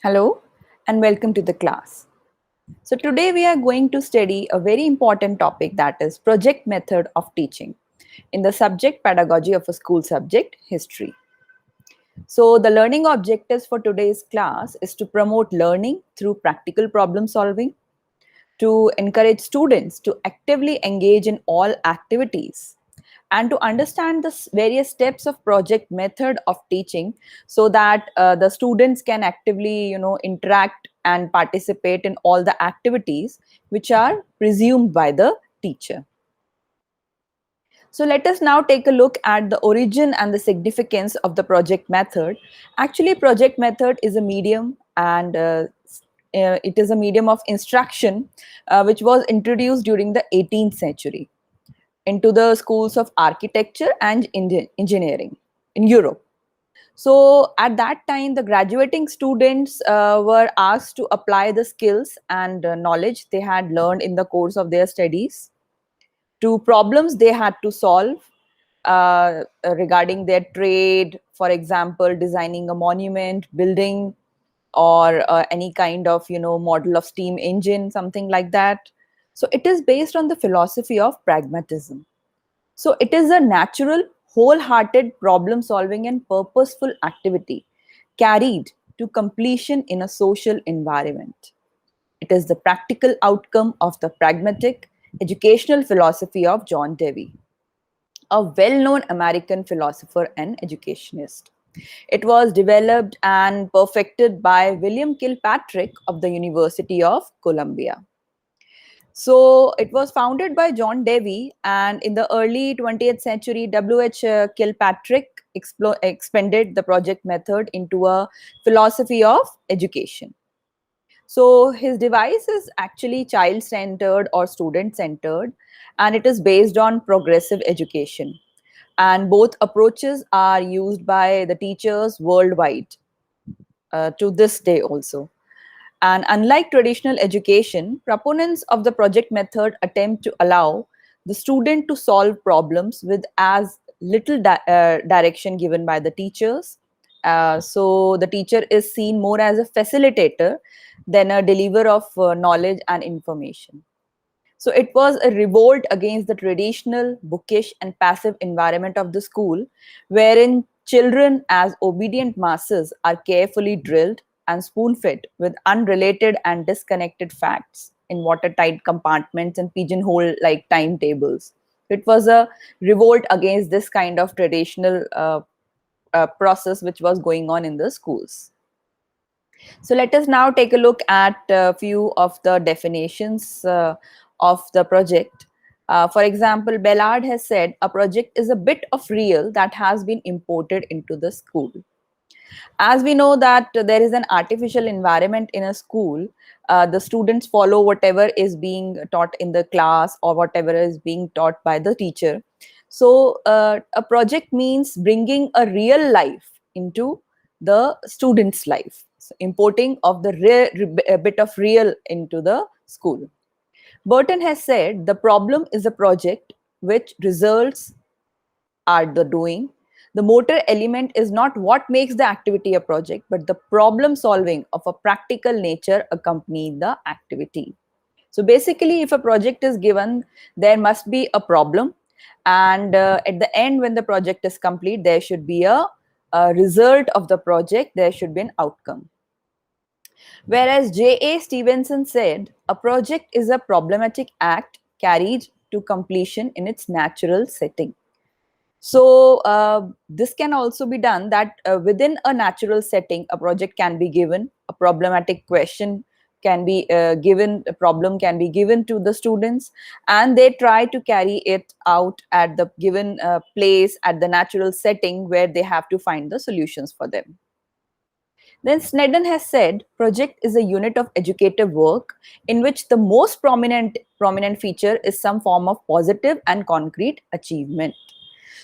Hello and welcome to the class. So today we are going to study a very important topic, that is project method of teaching in the subject pedagogy of a school subject, history. So the learning objectives for today's class is to promote learning through practical problem solving, to encourage students to actively engage in all activities, and to understand the various steps of project method of teaching, so that the students can actively interact and participate in all the activities which are presumed by the teacher. So let us now take a look at the origin and the significance of the project method. Actually, project method is a medium, and it is a medium of instruction which was introduced during the 18th century into the schools of architecture and engineering in Europe. So at that time, the graduating students were asked to apply the skills and knowledge they had learned in the course of their studies to problems they had to solve regarding their trade, for example, designing a monument, building, or any kind of model of steam engine, something like that. So it is based on the philosophy of pragmatism. So it is a natural, wholehearted problem solving and purposeful activity carried to completion in a social environment. It is the practical outcome of the pragmatic educational philosophy of John Dewey, a well known American philosopher and educationist. It was developed and perfected by William Kilpatrick of the University of Columbia. So it was founded by John Dewey, and in the early 20th century, W.H. Kilpatrick expanded the project method into a philosophy of education. So his device is actually child centered or student centered, and it is based on progressive education. And both approaches are used by the teachers worldwide to this day also. And unlike traditional education, proponents of the project method attempt to allow the student to solve problems with as little direction given by the teachers. So the teacher is seen more as a facilitator than a deliverer of knowledge and information. So it was a revolt against the traditional, bookish, and passive environment of the school, wherein children, as obedient masses, are carefully drilled and spoon fed with unrelated and disconnected facts in watertight compartments and pigeonhole like timetables. It was a revolt against this kind of traditional process which was going on in the schools. So let us now take a look at a few of the definitions of the project. For example, Ballard has said a project is a bit of real that has been imported into the school. As we know that there is an artificial environment in a school, the students follow whatever is being taught in the class or whatever is being taught by the teacher. So a project means bringing a real life into the student's life, so importing of the a bit of real into the school. Burton has said the problem is a project which results are the doing. The motor element is not what makes the activity a project, but the problem solving of a practical nature accompanying the activity. So basically, if a project is given, there must be a problem. And at the end, when the project is complete, there should be a result of the project, there should be an outcome. Whereas J.A. Stevenson said, a project is a problematic act carried to completion in its natural setting. So this can also be done that within a natural setting, a project can be given, a problematic question can be given, a problem can be given to the students, and they try to carry it out at the given place, at the natural setting where they have to find the solutions for them. Then Snedden has said, project is a unit of educative work in which the most prominent feature is some form of positive and concrete achievement.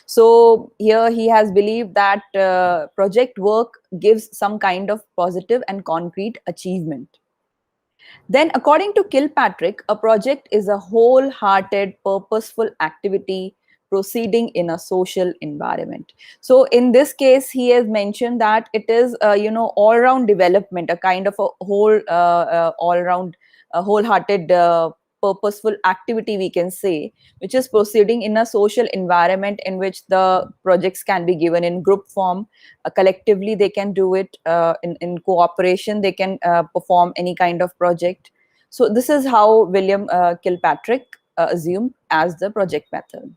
So here he has believed that project work gives some kind of positive and concrete achievement. Then, according to Kilpatrick, a project is a wholehearted, purposeful activity proceeding in a social environment. So in this case, he has mentioned that it is, all round development, a kind of a whole all round wholehearted purposeful activity, we can say, which is proceeding in a social environment in which the projects can be given in group form. Collectively they can do it, in cooperation they can perform any kind of project. So this is how William Kilpatrick assumed as the project method.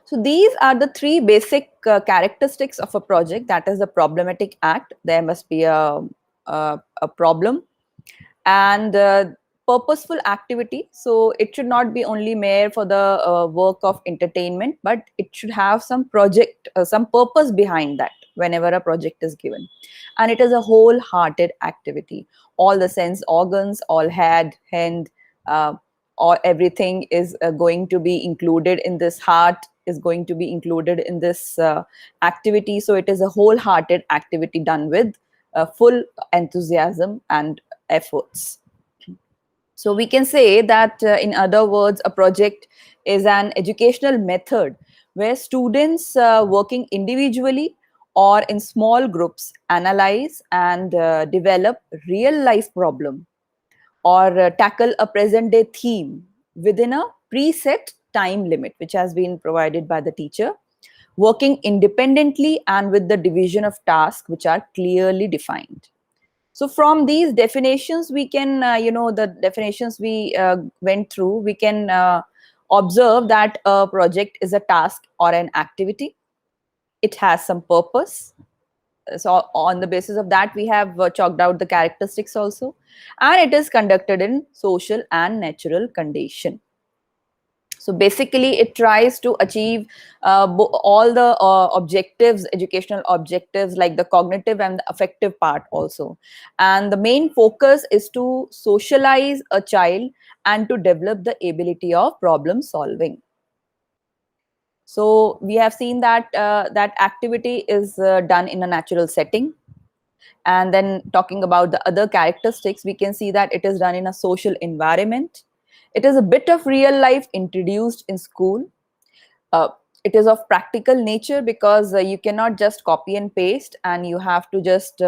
So these are the three basic characteristics of a project. That is the problematic act. There must be a problem, and purposeful activity. So it should not be only mere for the work of entertainment, but it should have some project, some purpose behind that whenever a project is given. And it is a wholehearted activity. All the sense organs, all head, hand, uh, or everything is going to be included in this. Heart is going to be included in this activity. So it is a wholehearted activity done with full enthusiasm and efforts. So we can say that, in other words, a project is an educational method where students working individually or in small groups analyze and develop real life problem, or tackle a present day theme within a preset time limit which has been provided by the teacher, working independently and with the division of tasks which are clearly defined. So from these definitions, we can, the definitions we went through, we can observe that a project is a task or an activity. It has some purpose. So on the basis of that, we have chalked out the characteristics also. And it is conducted in social and natural condition. So basically, it tries to achieve all the objectives, educational objectives, like the cognitive and the affective part also. And the main focus is to socialize a child and to develop the ability of problem solving. So we have seen that that activity is done in a natural setting. And then talking about the other characteristics, we can see that it is done in a social environment. It is a bit of real life introduced in school. Uh, it is of practical nature because you cannot just copy and paste, and you have to just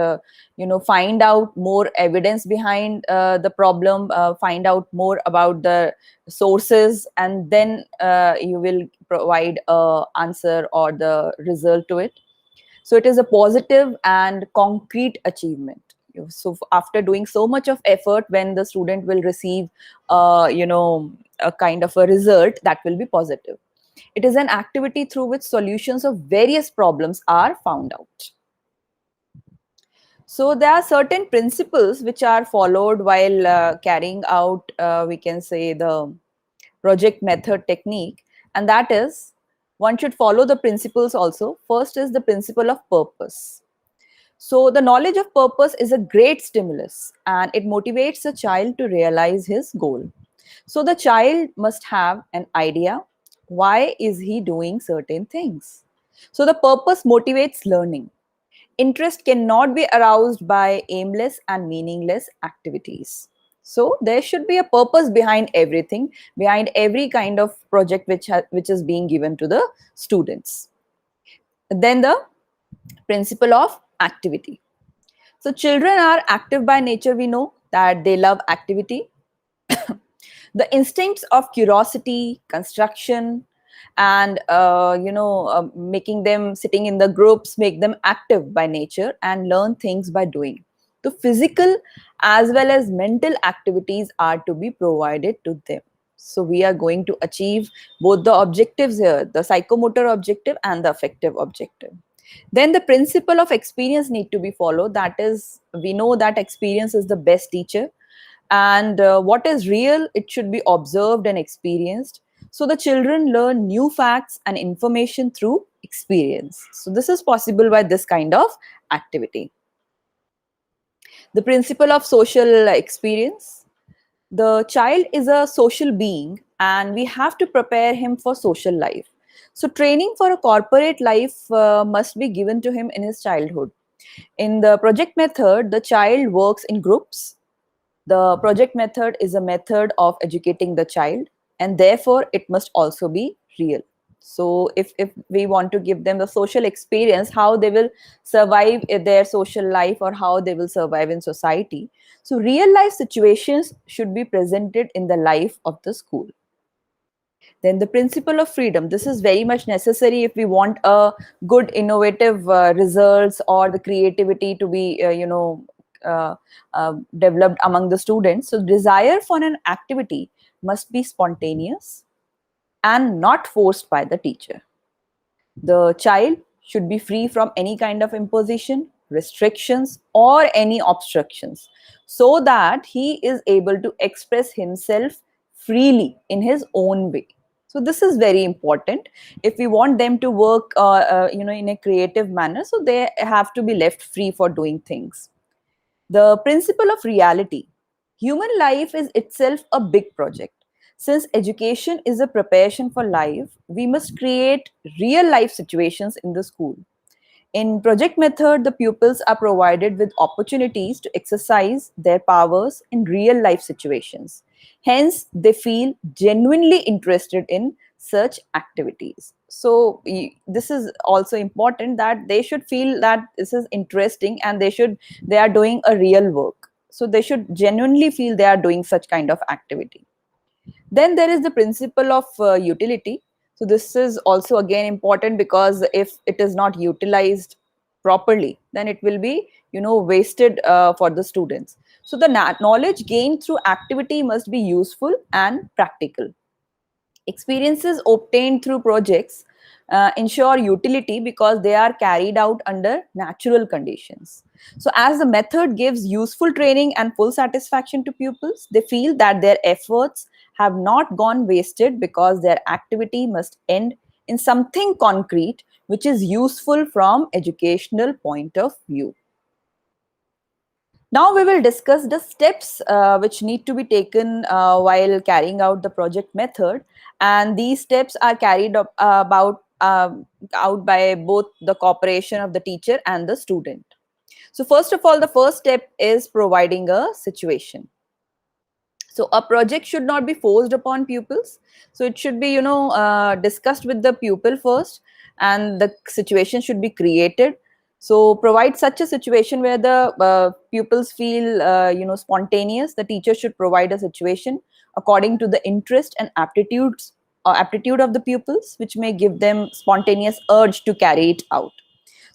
find out more evidence behind the problem, find out more about the sources, and then you will provide a answer or the result to it. So it is a positive and concrete achievement. So after doing so much of effort, when the student will receive a kind of a result, that will be positive. It is an activity through which solutions of various problems are found out. So there are certain principles which are followed while carrying out, we can say, the project method technique, and that is, one should follow the principles also. First is the principle of purpose. So the knowledge of purpose is a great stimulus, and it motivates a child to realize his goal. So the child must have an idea, why is he doing certain things? So the purpose motivates learning. Interest cannot be aroused by aimless and meaningless activities. So there should be a purpose behind everything, behind every kind of project which is being given to the students. Then the principle of activity. So children are active by nature. We know that they love activity. The instincts of curiosity, construction, and making them sitting in the groups make them active by nature and learn things by doing. The physical as well as mental activities are to be provided to them. So we are going to achieve both the objectives here, the psychomotor objective and the affective objective. Then the principle of experience need to be followed. That is, we know that experience is the best teacher, and what is real, it should be observed and experienced. So the children learn new facts and information through experience. So this is possible by this kind of activity. The principle of social experience. The child is a social being, and we have to prepare him for social life. So training for a corporate life must be given to him in his childhood. In the project method, the child works in groups. The project method is a method of educating the child, and therefore it must also be real. So if we want to give them the social experience, how they will survive in their social life or how they will survive in society, so real life situations should be presented in the life of the school. Then the principle of freedom, this is very much necessary if we want a good innovative results or the creativity to be uh, developed among the students. So desire for an activity must be spontaneous and not forced by the teacher. The child should be free from any kind of imposition, restrictions, or any obstructions, so that he is able to express himself freely in his own way. So this is very important if we want them to work in a creative manner, so they have to be left free for doing things. The principle of reality. Human life is itself a big project. Since education is a preparation for life, we must create real life situations in the school. In project method, the pupils are provided with opportunities to exercise their powers in real life situations. Hence, they feel genuinely interested in such activities. So, this is also important that they should feel that this is interesting and they are doing a real work. So, they should genuinely feel they are doing such kind of activity. Then there is the principle of utility. So this is also again important, because if it is not utilized properly, then it will be wasted for the students. So the knowledge gained through activity must be useful and practical. Experiences obtained through projects ensure utility because they are carried out under natural conditions. So, as the method gives useful training and full satisfaction to pupils, they feel that their efforts have not gone wasted because their activity must end in something concrete which is useful from educational point of view. Now we will discuss the steps which need to be taken while carrying out the project method, and these steps are carried out by both the cooperation of the teacher and the student. So first of all, the first step is providing a situation. So a project should not be forced upon pupils. So it should be discussed with the pupil first, and the situation should be created. So provide such a situation where the pupils feel spontaneous. The teacher should provide a situation according to the interest and aptitude of the pupils, which may give them spontaneous urge to carry it out.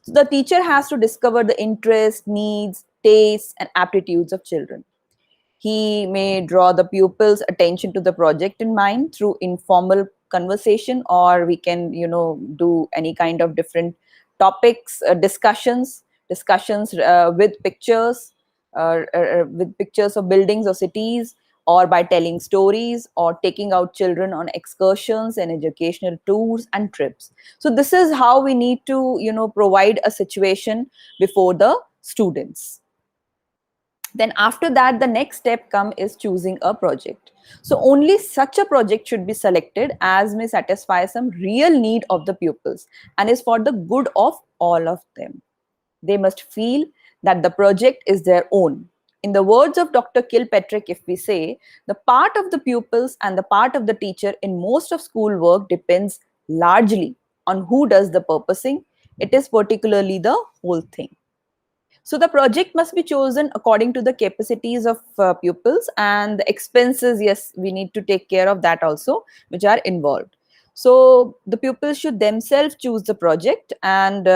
So the teacher has to discover the interest, needs, tastes, and aptitudes of children. He may draw the pupils' attention to the project in mind through informal conversation, or we can, do any kind of different topics, discussions with pictures of buildings or cities, or by telling stories, or taking out children on excursions and educational tours and trips. So this is how we need to, provide a situation before the students. Then after that, the next step come is choosing a project. So only such a project should be selected as may satisfy some real need of the pupils and is for the good of all of them. They must feel that the project is their own. In the words of Dr. Kilpatrick, if we say, the part of the pupils and the part of the teacher in most of school work depends largely on who does the purposing. It is particularly the whole thing. So the project must be chosen according to the capacities of pupils and the expenses. Yes, we need to take care of that also, which are involved. So the pupils should themselves choose the project, and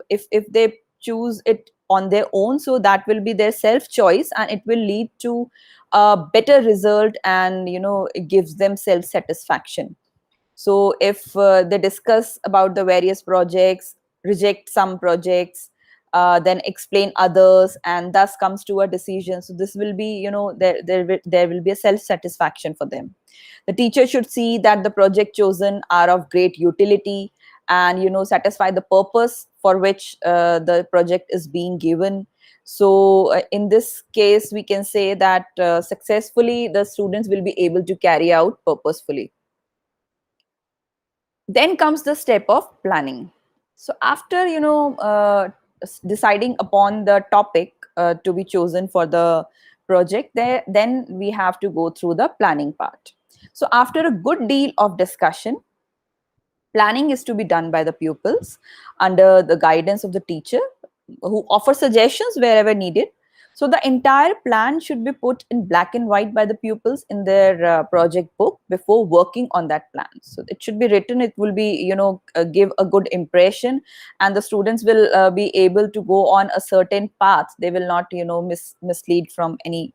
if they choose it on their own, so that will be their self choice, and it will lead to a better result, and it gives them self satisfaction. So if they discuss about the various projects, reject some projects, then explain others, and thus comes to a decision. So this will be, there will be a self satisfaction for them. The teacher should see that the project chosen are of great utility, and satisfy the purpose for which the project is being given. So in this case, we can say that successfully the students will be able to carry out purposefully. Then comes the step of planning. So after deciding upon the topic to be chosen for the project, then we have to go through the planning part. So after a good deal of discussion, Planning is to be done by the pupils under the guidance of the teacher, who offer suggestions wherever needed. So the entire plan should be put in black and white by the pupils in their project book before working on that plan. So it should be written, it will be, give a good impression, and the students will be able to go on a certain path. They will not, mislead from any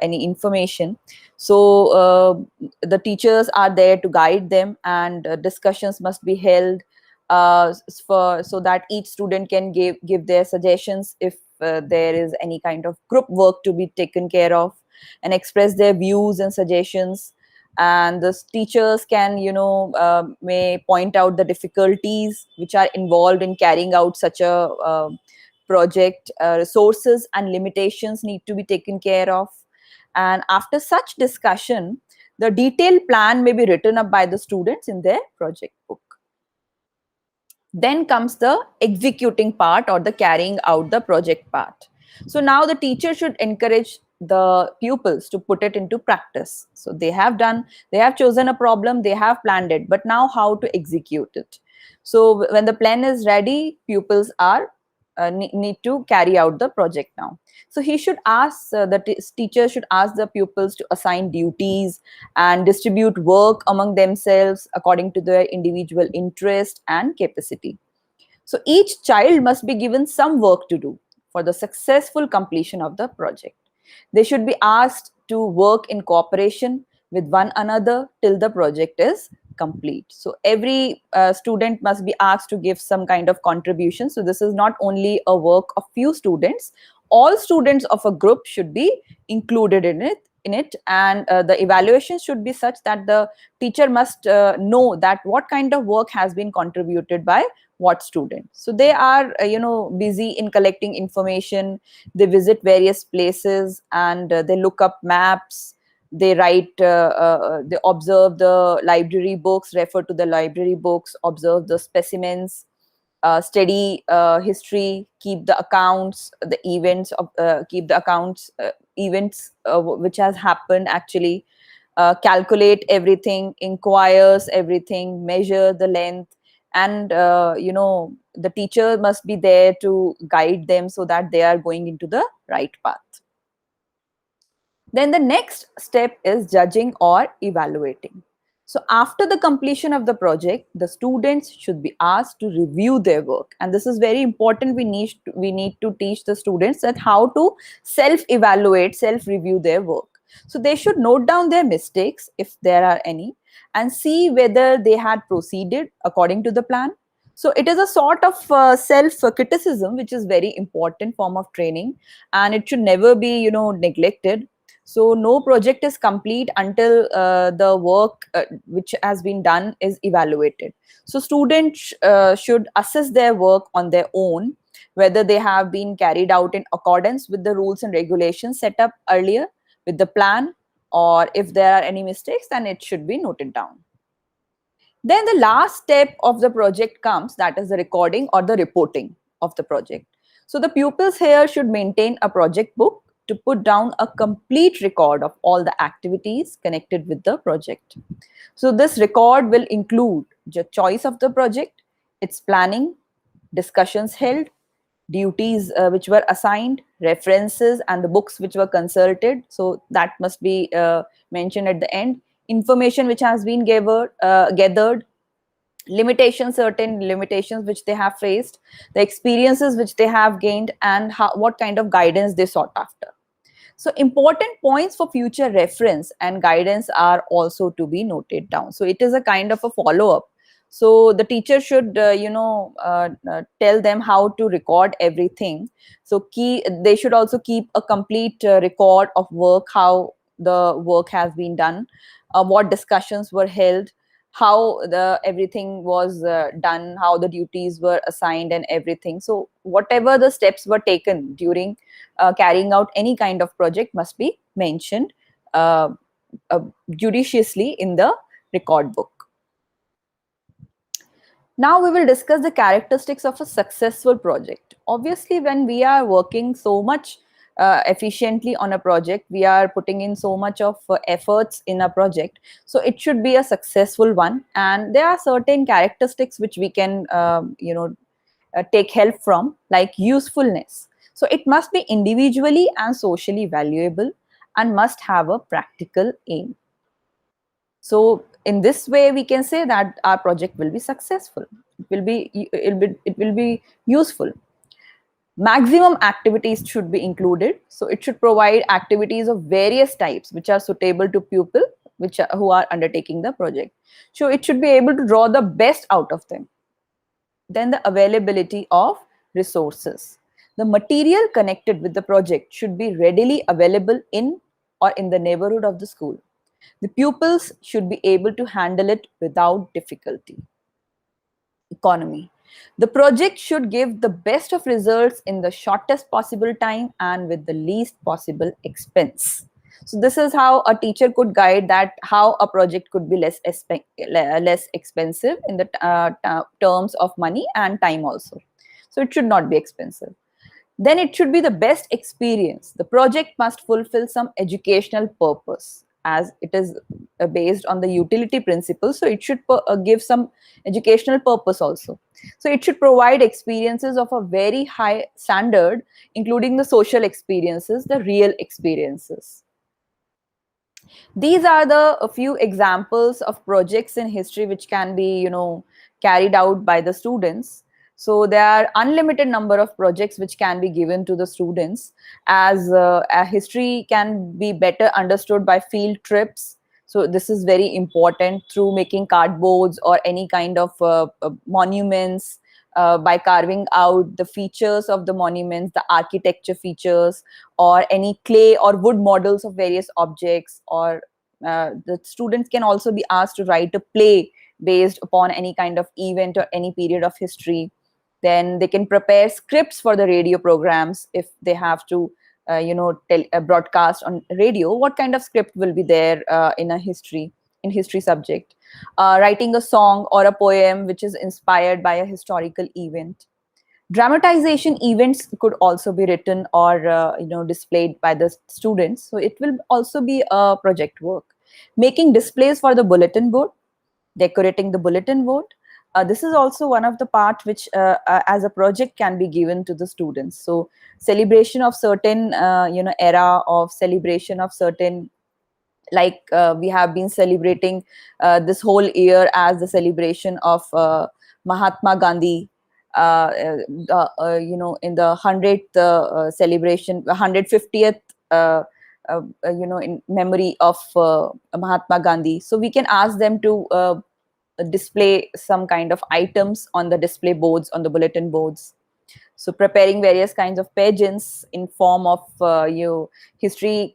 information. So the teachers are there to guide them, and discussions must be held for so that each student can give their suggestions if there is any kind of group work to be taken care of, and express their views and suggestions. And the teachers can, may point out the difficulties which are involved in carrying out such a project. Resources and limitations need to be taken care of. And after such discussion, the detailed plan may be written up by the students in their project book. Then comes the executing part, or the carrying out the project part. So now the teacher should encourage the pupils to put it into practice. So they have chosen a problem, they have planned it, but now how to execute it? So when the plan is ready, pupils are need to carry out the project now. So he should ask, teacher should ask the pupils to assign duties and distribute work among themselves according to their individual interest and capacity. So each child must be given some work to do for the successful completion of the project. They should be asked to work in cooperation with one another till the project is complete. So every student must be asked to give some kind of contribution. So this is not only a work of few students, all students of a group should be included in it. And the evaluation should be such that the teacher must know that what kind of work has been contributed by what student. So they are busy in collecting information. They visit various places, and they look up maps. They write, they observe the library books, refer to the library books, observe the specimens, study history, keep the accounts, the events of keep the accounts, events which has happened actually, calculate everything, inquires everything, measure the length. And the teacher must be there to guide them so that they are going into the right path. Then the next step is judging or evaluating. So after the completion of the project, the students should be asked to review their work. And this is very important. We need to teach the students that how to self-evaluate, self-review their work. So they should note down their mistakes, if there are any, and see whether they had proceeded according to the plan. So it is a sort of self-criticism, which is very important form of training, and it should never be, neglected. So no project is complete until the work which has been done is evaluated. So students should assess their work on their own, whether they have been carried out in accordance with the rules and regulations set up earlier with the plan, or if there are any mistakes, then it should be noted down. Then the last step of the project comes, that is the recording or the reporting of the project. So the pupils here should maintain a project book to put down a complete record of all the activities connected with the project. So this record will include the choice of the project, its planning, discussions held, duties which were assigned, references and the books which were consulted. So that must be mentioned at the end. Information which has been gathered, limitations, certain limitations which they have faced, the experiences which they have gained, and what kind of guidance they sought after. So important points for future reference and guidance are also to be noted down. So it is a kind of a follow-up. So the teacher should, tell them how to record everything. So they should also keep a complete record of work, how the work has been done, what discussions were held, how the everything was done, how the duties were assigned and everything. So whatever the steps were taken during carrying out any kind of project must be mentioned uh, judiciously in the record book. Now we will discuss the characteristics of a successful project. Obviously, when we are working so much efficiently on a project, we are putting in so much of efforts in a project, so it should be a successful one. And there are certain characteristics which we can take help from, like usefulness. So it must be individually and socially valuable and must have a practical aim. So in this way, we can say that our project will be successful. It will be useful. Maximum activities should be included. So it should provide activities of various types which are suitable to pupil who are undertaking the project. So it should be able to draw the best out of them. Then the availability of resources. The material connected with the project should be readily available in or in the neighborhood of the school. The pupils should be able to handle it without difficulty. Economy. The project should give the best of results in the shortest possible time and with the least possible expense. So this is how a teacher could guide that how a project could be less expensive in the terms of money and time also. So it should not be expensive. Then it should be the best experience. The project must fulfill some educational purpose, as it is based on the utility principle. So it should give some educational purpose also. So it should provide experiences of a very high standard, including the social experiences, the real experiences. These are a few examples of projects in history which can be carried out by the students. So there are unlimited number of projects which can be given to the students, as a history can be better understood by field trips. So this is very important, through making cardboards or any kind of monuments, by carving out the features of the monuments, the architecture features, or any clay or wood models of various objects. Or the students can also be asked to write a play based upon any kind of event or any period of history. Then they can prepare scripts for the radio programs if they have to broadcast on radio. What kind of script will be there in history subject? Writing a song or a poem which is inspired by a historical event. Dramatization events could also be written or displayed by the students, so it will also be a project work. Making displays for the bulletin board, decorating the bulletin board. This is also one of the part which as a project can be given to the students. So celebration of certain era of celebration of certain, like we have been celebrating this whole year as the celebration of Mahatma Gandhi, in the 100th celebration, 150th in memory of Mahatma Gandhi. So we can ask them to display some kind of items on the display boards, on the bulletin boards. So preparing various kinds of pageants in form of history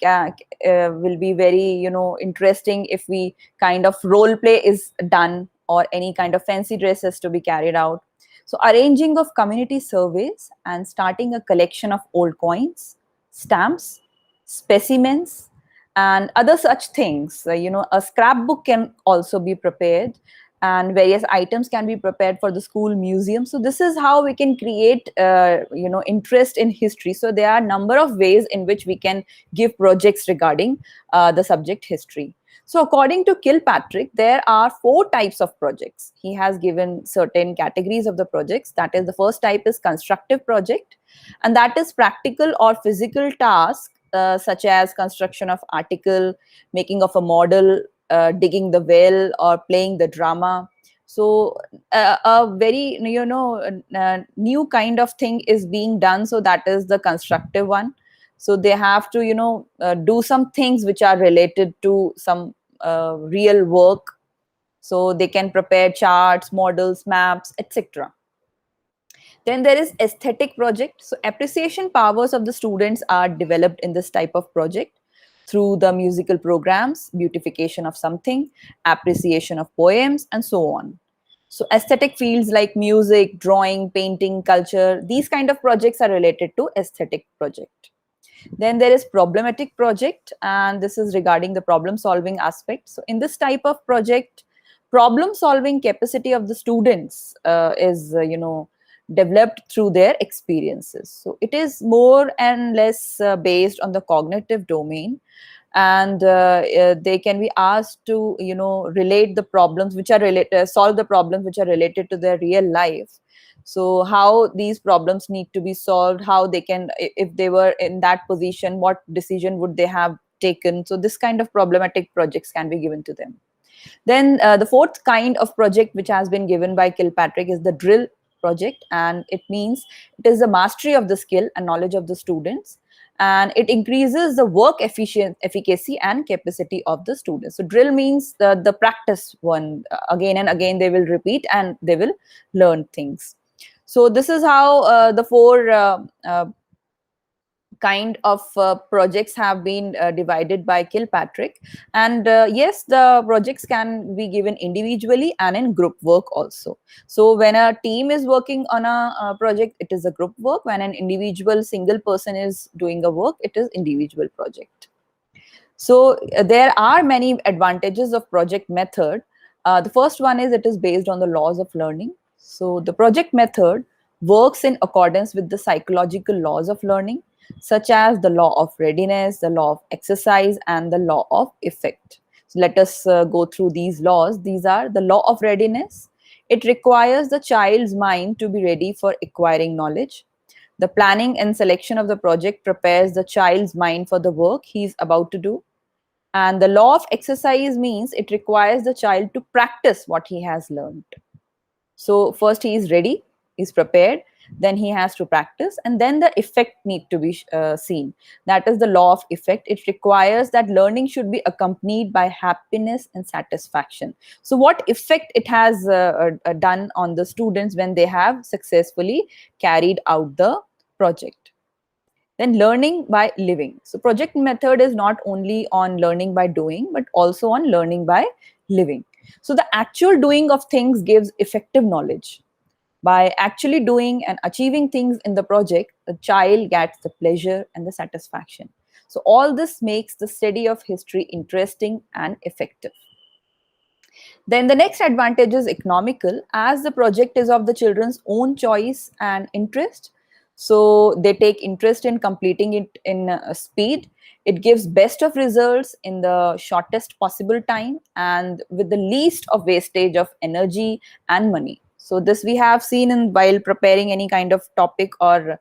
will be very interesting if we kind of role play is done, or any kind of fancy dresses to be carried out. So arranging of community surveys and starting a collection of old coins, stamps, specimens, and other such things. A scrapbook can also be prepared, and various items can be prepared for the school museum. So this is how we can create interest in history. So there are a number of ways in which we can give projects regarding the subject history. So according to Kilpatrick, there are 4 types of projects. He has given certain categories of the projects. That is, the first type is constructive project, and that is practical or physical tasks such as construction of article, making of a model, digging the well, or playing the drama. So a very new kind of thing is being done. So that is the constructive one. So they have to do some things which are related to some real work. So they can prepare charts, models, maps, etc. Then there is aesthetic project. So appreciation powers of the students are developed in this type of project through the musical programs, beautification of something, appreciation of poems, and so on. So aesthetic fields like music, drawing, painting, culture, these kind of projects are related to aesthetic project. Then there is problematic project, and this is regarding the problem solving aspect. So in this type of project, problem solving capacity of the students is developed through their experiences. So it is more and less based on the cognitive domain, and they can be asked to relate the problems which are related, solve the problems which are related to their real life. So how these problems need to be solved, how they can, if they were in that position, what decision would they have taken. So this kind of problematic projects can be given to them. Then the fourth kind of project which has been given by Kilpatrick is the drill project, and it means it is the mastery of the skill and knowledge of the students, and it increases the work efficacy and capacity of the students. So drill means the practice one, again and again they will repeat and they will learn things. So this is how the four kind of projects have been divided by Kilpatrick. And yes, the projects can be given individually and in group work also. So when a team is working on a project, it is a group work. When an individual single person is doing a work, it is individual project. So there are many advantages of project method. The first one is it is based on the laws of learning. So the project method works in accordance with the psychological laws of learning, such as the law of readiness, the law of exercise, and the law of effect. So let us go through these laws. These are the law of readiness. It requires the child's mind to be ready for acquiring knowledge. The planning and selection of the project prepares the child's mind for the work he is about to do. And the law of exercise means it requires the child to practice what he has learned. So first he is ready, he's prepared, then he has to practice, and then the effect need to be seen. That is the law of effect. It requires that learning should be accompanied by happiness and satisfaction. So what effect it has done on the students when they have successfully carried out the project. Then learning by living. So project method is not only on learning by doing, but also on learning by living. So the actual doing of things gives effective knowledge. By actually doing and achieving things in the project, the child gets the pleasure and the satisfaction. So all this makes the study of history interesting and effective. Then the next advantage is economical, as the project is of the children's own choice and interest. So they take interest in completing it in speed. It gives best of results in the shortest possible time and with the least of wastage of energy and money. So this we have seen in while preparing any kind of topic or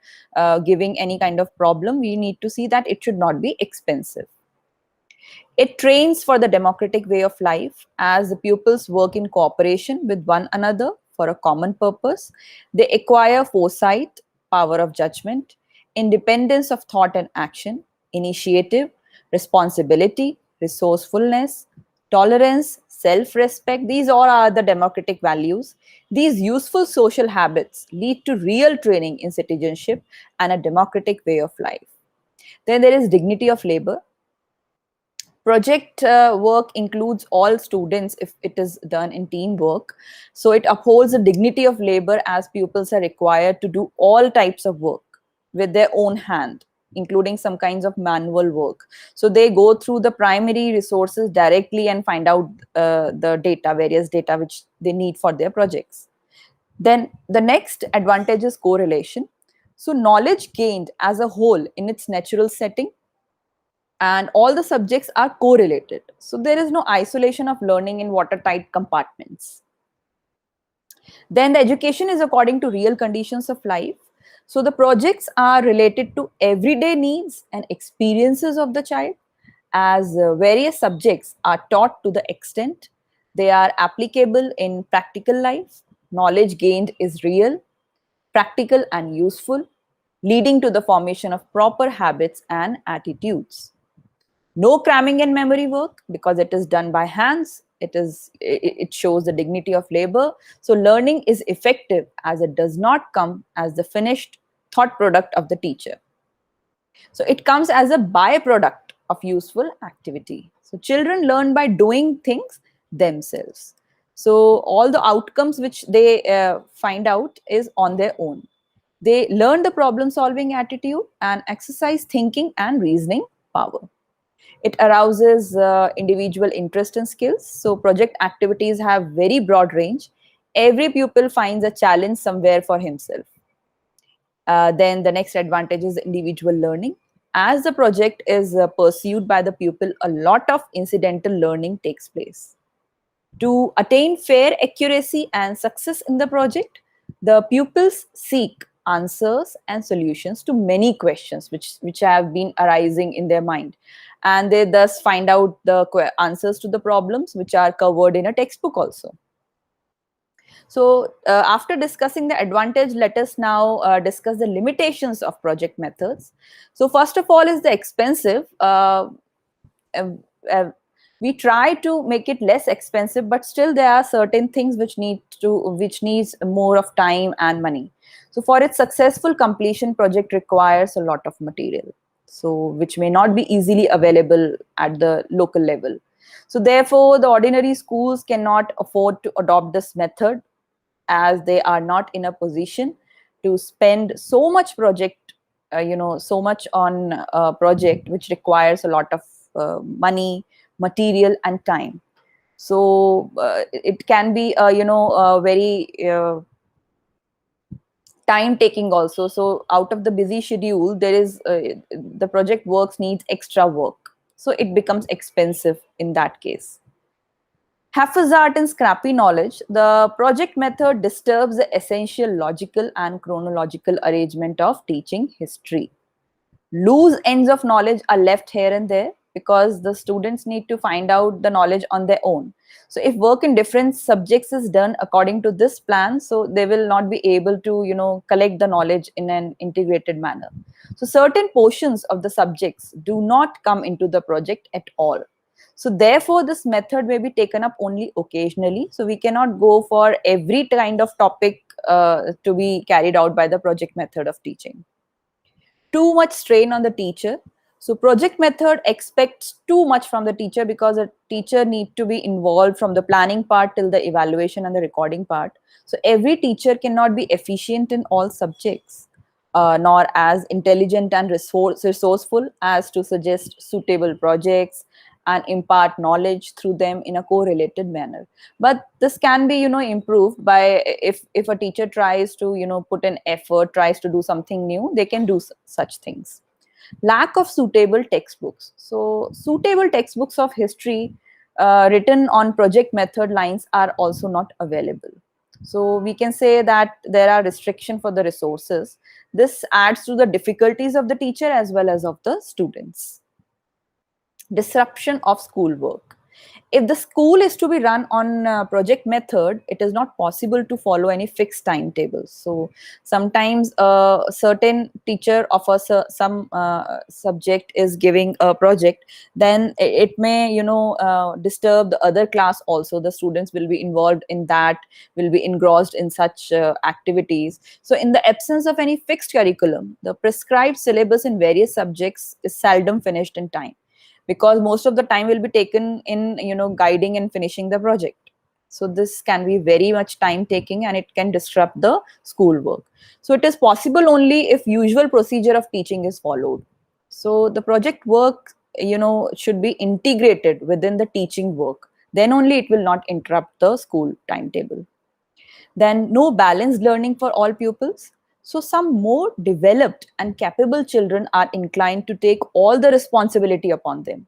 giving any kind of problem, we need to see that it should not be expensive. It trains for the democratic way of life, as the pupils work in cooperation with one another for a common purpose. They acquire foresight, power of judgment, independence of thought and action, initiative, responsibility, resourcefulness, tolerance, self-respect. These all are the democratic values. These useful social habits lead to real training in citizenship and a democratic way of life. Then there is dignity of labor. Project work includes all students if it is done in teamwork. So it upholds the dignity of labor, as pupils are required to do all types of work with their own hand, including some kinds of manual work. So they go through the primary resources directly and find out the data, various data which they need for their projects. Then the next advantage is correlation. So knowledge gained as a whole in its natural setting, and all the subjects are correlated. So there is no isolation of learning in watertight compartments. Then the education is according to real conditions of life. So the projects are related to everyday needs and experiences of the child, as various subjects are taught to the extent they are applicable in practical life. Knowledge gained is real, practical, and useful, leading to the formation of proper habits and attitudes. No cramming and memory work, because it is done by hands. It shows the dignity of labor. So learning is effective as it does not come as the finished thought product of the teacher. So it comes as a byproduct of useful activity. So children learn by doing things themselves. So all the outcomes which they find out is on their own. They learn the problem solving attitude and exercise thinking and reasoning power. It arouses individual interest and skills. So project activities have very broad range. Every pupil finds a challenge somewhere for himself. Then the next advantage is individual learning. As the project is pursued by the pupil, a lot of incidental learning takes place. To attain fair accuracy and success in the project, the pupils seek answers and solutions to many questions which have been arising in their mind. And they thus find out the answers to the problems which are covered in a textbook also. So after discussing the advantage, let us now discuss the limitations of project methods. So first of all is the expensive. Uh, uh, we try to make it less expensive, but still there are certain things which needs more of time and money. So for its successful completion, project requires a lot of material, so which may not be easily available at the local level. So therefore the ordinary schools cannot afford to adopt this method, as they are not in a position to spend so much so much on a project which requires a lot of money, material and time. So it can be very time taking also. So out of the busy schedule, there is the project works needs extra work, so it becomes expensive in that case. Haphazard and scrappy knowledge, the project method disturbs the essential logical and chronological arrangement of teaching history. Loose ends of knowledge are left here and there because the students need to find out the knowledge on their own. So if work in different subjects is done according to this plan, so they will not be able to collect the knowledge in an integrated manner. So certain portions of the subjects do not come into the project at all. So therefore this method may be taken up only occasionally, so we cannot go for every kind of topic to be carried out by the project method of teaching. Too much strain on the teacher. So project method expects too much from the teacher because a teacher need to be involved from the planning part till the evaluation and the recording part. So every teacher cannot be efficient in all subjects, nor as intelligent and resourceful as to suggest suitable projects and impart knowledge through them in a correlated manner. But this can be improved by, if a teacher tries to put an effort, tries to do something new, they can do such things. Lack of suitable textbooks. So suitable textbooks of history written on project method lines are also not available. So we can say that there are restrictions for the resources. This adds to the difficulties of the teacher as well as of the students. Disruption of schoolwork. If the school is to be run on project method, it is not possible to follow any fixed timetables. So sometimes a certain teacher of some subject is giving a project, then it may disturb the other class also. The students will be involved in that, will be engrossed in such activities. So in the absence of any fixed curriculum, the prescribed syllabus in various subjects is seldom finished in time, because most of the time will be taken in guiding and finishing the project. So this can be very much time taking and it can disrupt the school work. So it is possible only if usual procedure of teaching is followed. So the project work should be integrated within the teaching work, then only it will not interrupt the school timetable. Then no balanced learning for all pupils. So some more developed and capable children are inclined to take all the responsibility upon them.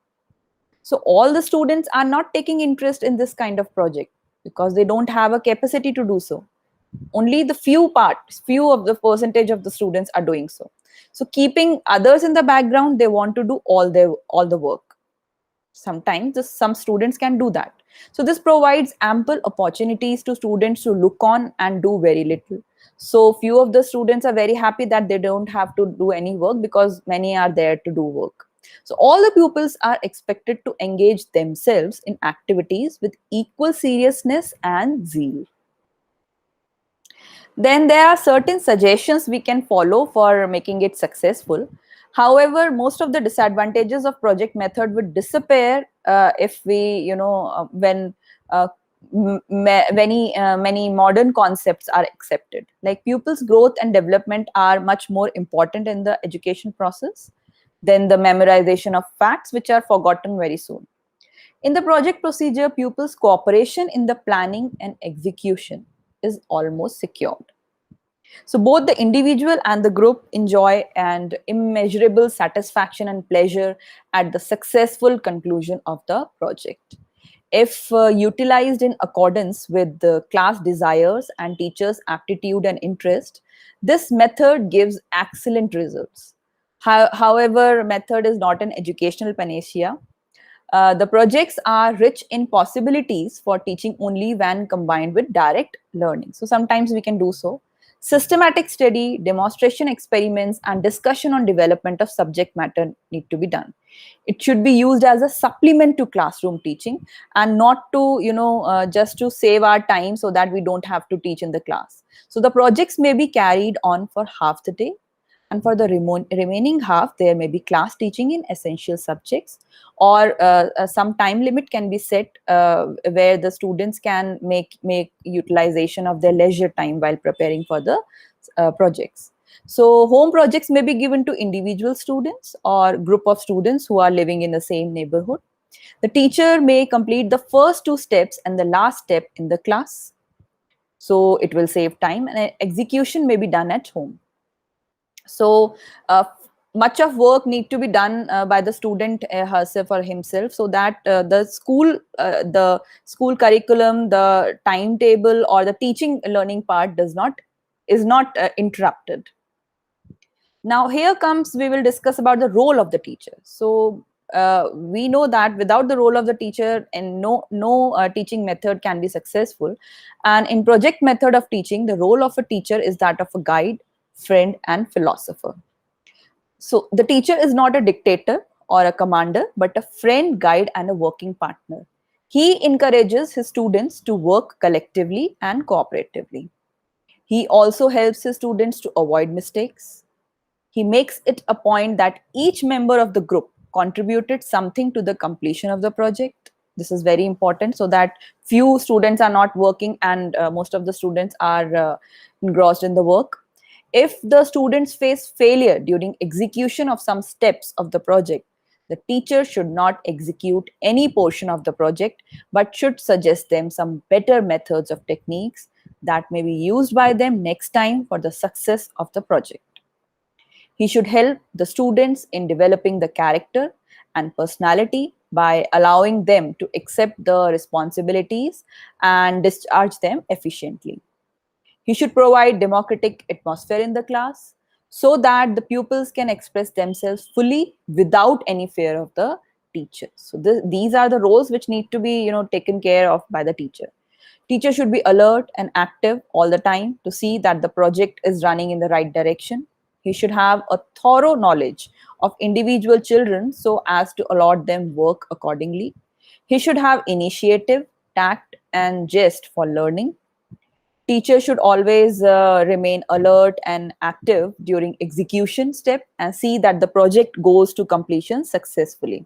So all the students are not taking interest in this kind of project because they don't have a capacity to do so. Only the few of the percentage of the students are doing so. So keeping others in the background, they want to do all the work. Sometimes some students can do that. So this provides ample opportunities to students to look on and do very little. So few of the students are very happy that they don't have to do any work because many are there to do work. So all the pupils are expected to engage themselves in activities with equal seriousness and zeal. Then there are certain suggestions we can follow for making it successful. However, most of the disadvantages of project method would disappear if we, when many modern concepts are accepted. Like pupils' growth and development are much more important in the education process than the memorization of facts, which are forgotten very soon. In the project procedure, pupils' cooperation in the planning and execution is almost secured. So both the individual and the group enjoy and immeasurable satisfaction and pleasure at the successful conclusion of the project. If utilized in accordance with the class desires and teachers' aptitude and interest, this method gives excellent results. However, method is not an educational panacea. The projects are rich in possibilities for teaching only when combined with direct learning. So sometimes we can do so. Systematic study, demonstration experiments, and discussion on development of subject matter need to be done. It should be used as a supplement to classroom teaching and not to, just to save our time so that we don't have to teach in the class. So the projects may be carried on for half the day, and for the remaining half, there may be class teaching in essential subjects, or some time limit can be set where the students can make utilization of their leisure time while preparing for the projects. So home projects may be given to individual students or group of students who are living in the same neighborhood. The teacher may complete the first two steps and the last step in the class, so it will save time, and execution may be done at home. So much of work need to be done by the student herself or himself, so that the school curriculum, the timetable, or the teaching learning part is not interrupted. Now here comes, we will discuss about the role of the teacher. So we know that without the role of the teacher, and no teaching method can be successful. And in project method of teaching, the role of a teacher is that of a guide, friend, and philosopher. So the teacher is not a dictator or a commander, but a friend, guide, and a working partner. He encourages his students to work collectively and cooperatively. He also helps his students to avoid mistakes. He makes it a point that each member of the group contributed something to the completion of the project. This is very important, so that few students are not working and most of the students are engrossed in the work. If the students face failure during execution of some steps of the project, the teacher should not execute any portion of the project, but should suggest them some better methods of techniques that may be used by them next time for the success of the project. He should help the students in developing the character and personality by allowing them to accept the responsibilities and discharge them efficiently. He should provide democratic atmosphere in the class so that the pupils can express themselves fully without any fear of the teacher. So these are the roles which need to be, taken care of by the teacher. Teacher should be alert and active all the time to see that the project is running in the right direction. He should have a thorough knowledge of individual children so as to allot them work accordingly. He should have initiative, tact, and zest for learning. Teachers should always remain alert and active during execution step and see that the project goes to completion successfully.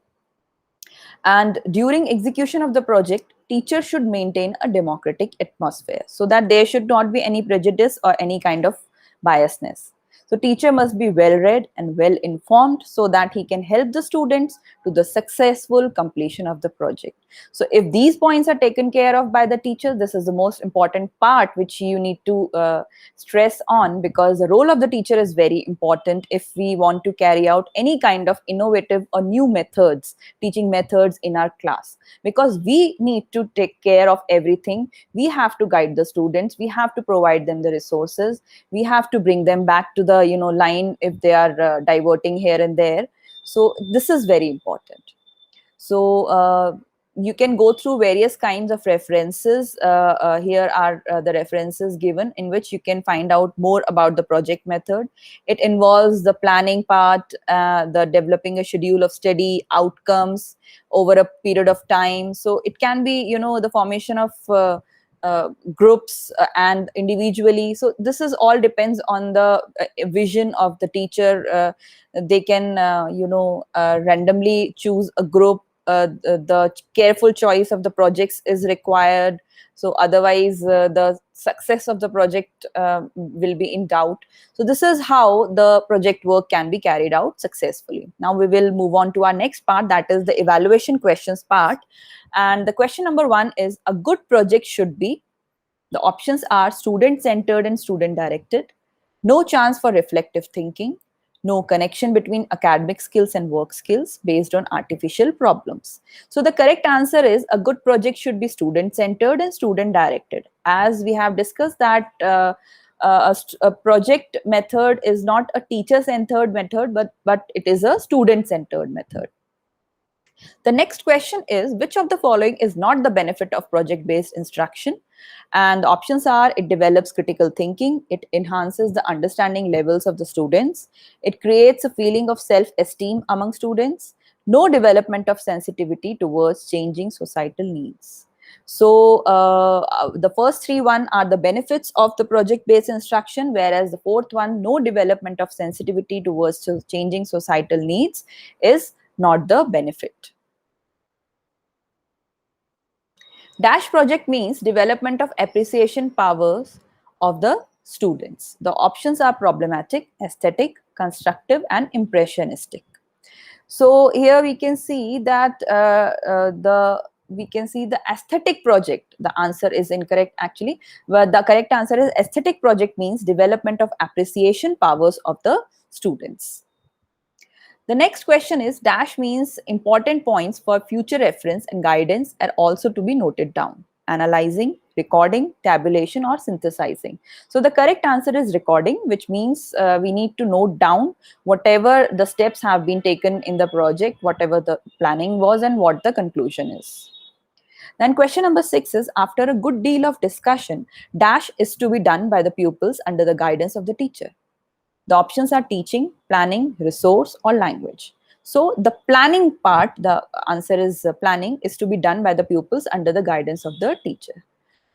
And during execution of the project, teachers should maintain a democratic atmosphere so that there should not be any prejudice or any kind of biasness. So teacher must be well read and well informed so that he can help the students to the successful completion of the project. So if these points are taken care of by the teacher, this is the most important part which you need to stress on, because the role of the teacher is very important if we want to carry out any kind of innovative or new methods, teaching methods in our class. Because we need to take care of everything. We have to guide the students, we have to provide them the resources, we have to bring them back to the line if they are diverting here and there. So this is very important. So you can go through various kinds of references. Here are the references given in which you can find out more about the project method. It involves the planning part, the developing a schedule of study, outcomes over a period of time. So it can be, the formation of groups and individually. So this is all depends on the vision of the teacher. They can, randomly choose a group. The careful choice of the projects is required. So otherwise, the success of the project will be in doubt. So this is how the project work can be carried out successfully. Now we will move on to our next part, that is the evaluation questions part. And the question number 1 is, a good project should be, the options are student centered and student directed, no chance for reflective thinking, no connection between academic skills and work skills based on artificial problems. So the correct answer is a good project should be student-centered and student-directed. As we have discussed that a project method is not a teacher-centered method, but it is a student-centered method. The next question is, which of the following is not the benefit of project-based instruction? And the options are, it develops critical thinking, it enhances the understanding levels of the students, it creates a feeling of self-esteem among students, no development of sensitivity towards changing societal needs. So the first three are the benefits of the project-based instruction, whereas the fourth one, no development of sensitivity towards changing societal needs, is not the benefit. Dash project means development of appreciation powers of the students. The options are problematic, aesthetic, constructive, and impressionistic. So here we can see that the aesthetic project. The answer is incorrect actually, but the correct answer is aesthetic project means development of appreciation powers of the students. The next question is, dash means important points for future reference and guidance are also to be noted down. Analyzing, recording, tabulation, or synthesizing. So the correct answer is recording, which means we need to note down whatever the steps have been taken in the project, whatever the planning was, and what the conclusion is. Then question number 6 is, after a good deal of discussion, dash is to be done by the pupils under the guidance of the teacher. The options are teaching, planning, resource, or language. So the planning part, the answer is planning, is to be done by the pupils under the guidance of the teacher.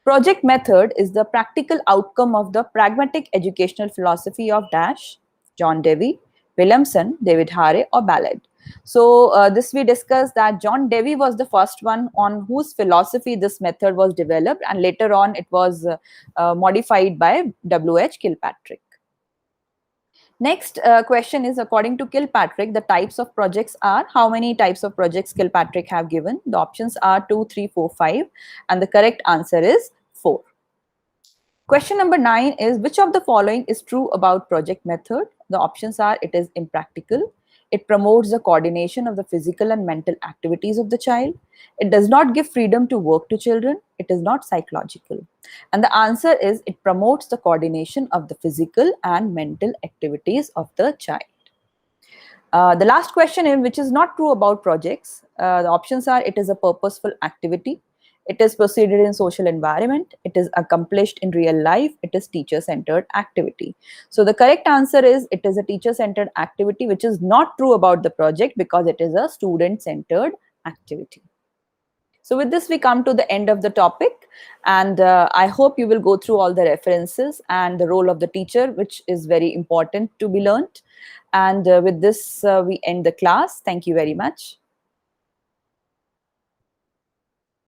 Project method is the practical outcome of the pragmatic educational philosophy of dash, John Dewey, Williamson, David Harvey, or Ballard. So this we discussed that John Dewey was the first one on whose philosophy this method was developed, and later on it was modified by W.H. Kilpatrick. Next question is, according to Kilpatrick, the types of projects are, how many types of projects Kilpatrick have given? The options are 2, 3, 4, 5, and the correct answer is 4. Question number 9 is, which of the following is true about project method? The options are, it is impractical, it promotes the coordination of the physical and mental activities of the child, it does not give freedom to work to children, it is not psychological. And the answer is, it promotes the coordination of the physical and mental activities of the child. The last question is, which is not true about projects? The options are, it is a purposeful activity, it is proceeded in social environment, it is accomplished in real life, it is teacher-centered activity. So the correct answer is, it is a teacher-centered activity, which is not true about the project because it is a student-centered activity. So with this, we come to the end of the topic, and I hope you will go through all the references and the role of the teacher, which is very important to be learned. And with this, we end the class. Thank you very much.